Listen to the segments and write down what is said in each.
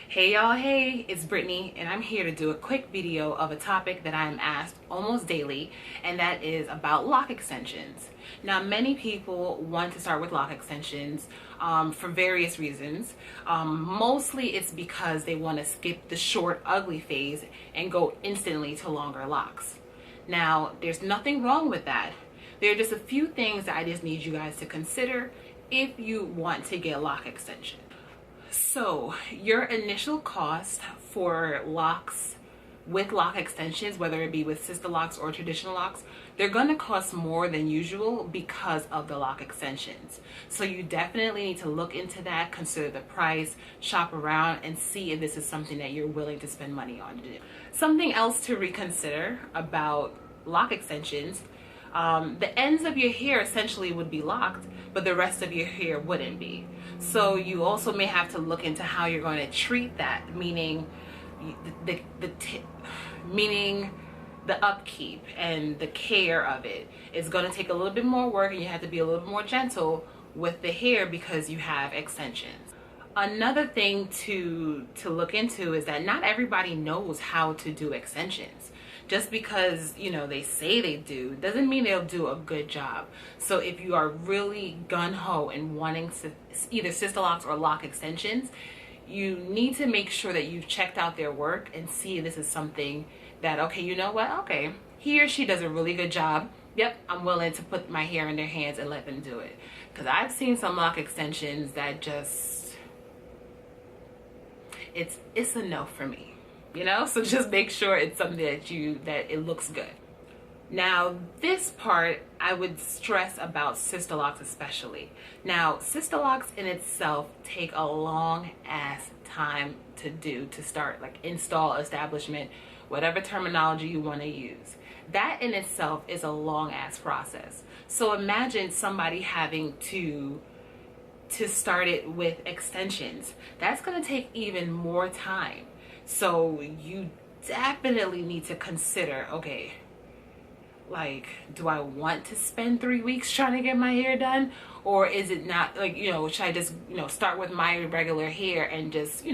Hey y'all, hey, it's Brittany and I'm here to do a quick video of a topic that I am asked almost daily, and that is about lock extensions. Now, many people want to start with lock extensions for various reasons. Mostly it's because they want to skip the short, ugly phase and go instantly to longer locks. Now, there's nothing wrong with that. There are just a few things that I just need you guys to consider if you want to get lock extensions. So your initial cost for locks with lock extensions, whether it be with sister locks or traditional locks, they're going to cost more than usual because of the lock extensions. So you definitely need to look into that, consider the price, shop around, and see if this is something that you're willing to spend money on to do. Something else to reconsider about lock extensions, the ends of your hair essentially would be locked, but the rest of your hair wouldn't be. So you also may have to look into how you're going to treat that, meaning meaning the upkeep and the care of it is going to take a little bit more work, and you have to be a little bit more gentle with the hair because you have extensions. Another thing to look into is that not everybody knows how to do extensions. Just because, they say they do, doesn't mean they'll do a good job. So if you are really gun-ho and wanting either sister locks or lock extensions, you need to make sure that you've checked out their work and see if this is something that, okay, you know what? Okay, he or she does a really good job. Yep, I'm willing to put my hair in their hands and let them do it. Because I've seen some lock extensions that just, it's a no for me. So just make sure it's something that it looks good. Now, this part I would stress about sister locks especially. Now, sister locks in itself take a long ass time to do, to start, like install, establishment, whatever terminology you want to use. That in itself is a long ass process. So imagine somebody having to start it with extensions. That's going to take even more time. So you definitely need to consider, okay, like, do I want to spend 3 weeks trying to get my hair done? Or is it not, like, should I just, start with my regular hair and just,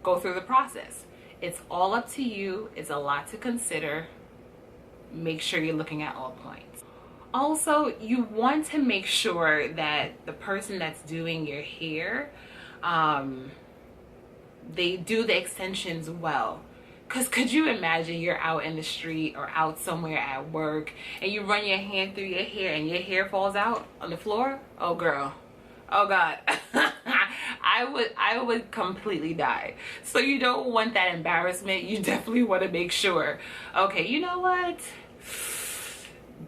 go through the process? It's all up to you. It's a lot to consider. Make sure you're looking at all points. Also, you want to make sure that the person that's doing your hair, they do the extensions well. Because could you imagine you're out in the street or out somewhere at work and you run your hand through your hair and your hair falls out on the floor? Oh girl, oh God. I would completely die. So you don't want that embarrassment. You definitely want to make sure, okay, you know what?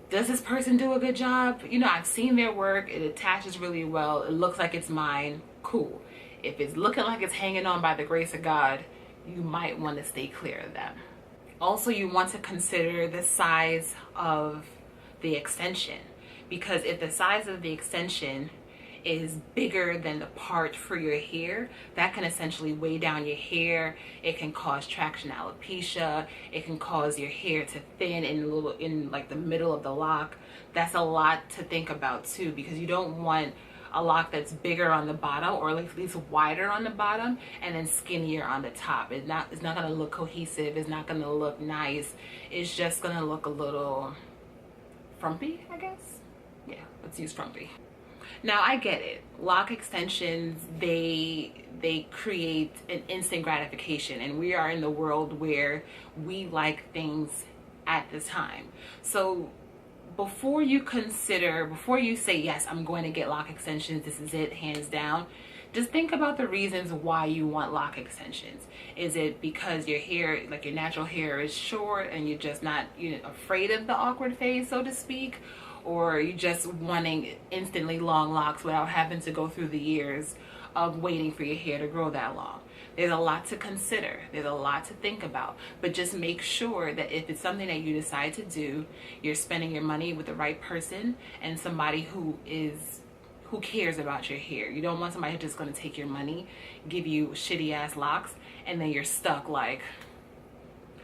Does this person do a good job? I've seen their work. It attaches really well. It looks like it's mine. Cool. If it's looking like it's hanging on by the grace of God, you might want to stay clear of them. Also, you want to consider the size of the extension, because if the size of the extension is bigger than the part for your hair, that can essentially weigh down your hair. It can cause traction alopecia. It can cause your hair to thin in like the middle of the lock. That's a lot to think about too, because you don't want a lock that's bigger on the bottom, or at least wider on the bottom, and then skinnier on the top. It's not going to look cohesive. It's not going to look nice. It's just going to look a little frumpy, I guess. Yeah, let's use frumpy. Now, I get it. Lock extensions, they create an instant gratification, and we are in the world where we like things at the time. So before you say, yes, I'm going to get lock extensions, this is it, hands down, just think about the reasons why you want lock extensions. Is it because your hair, like your natural hair, is short and you're just not afraid of the awkward phase, so to speak? Or are you just wanting instantly long locks without having to go through the years of waiting for your hair to grow that long? There's a lot to consider. There's a lot to think about. But just make sure that if it's something that you decide to do, you're spending your money with the right person and somebody who cares about your hair. You don't want somebody who's just going to take your money, give you shitty ass locks, and then you're stuck like,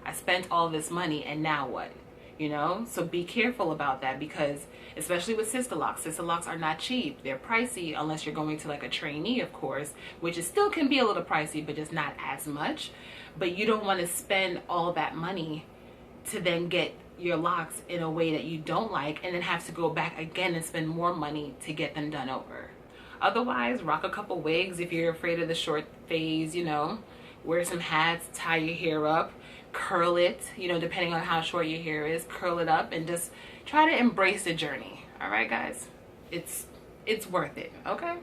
I spent all this money and now what? you know? So be careful about that, because especially with sister locks are not cheap. They're pricey unless you're going to like a trainee, of course, which is still can be a little pricey, but just not as much. But you don't want to spend all that money to then get your locks in a way that you don't like and then have to go back again and spend more money to get them done over. Otherwise, rock a couple wigs if you're afraid of the short phase, you know. Wear some hats, tie your hair up, curl it, you know, depending on how short your hair is, curl it up and just try to embrace the journey. All right, guys? It's worth it, okay?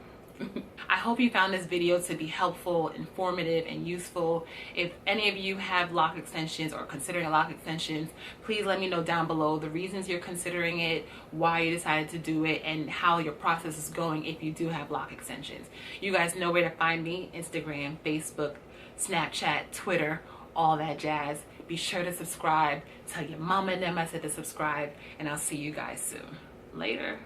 I hope you found this video to be helpful, informative, and useful. If any of you have lock extensions or considering lock extensions, please let me know down below the reasons you're considering it, why you decided to do it, and how your process is going if you do have lock extensions. You guys know where to find me: Instagram, Facebook, Snapchat, Twitter, all that jazz. Be sure to subscribe. Tell your mama and them I said to subscribe, and I'll see you guys soon. Later.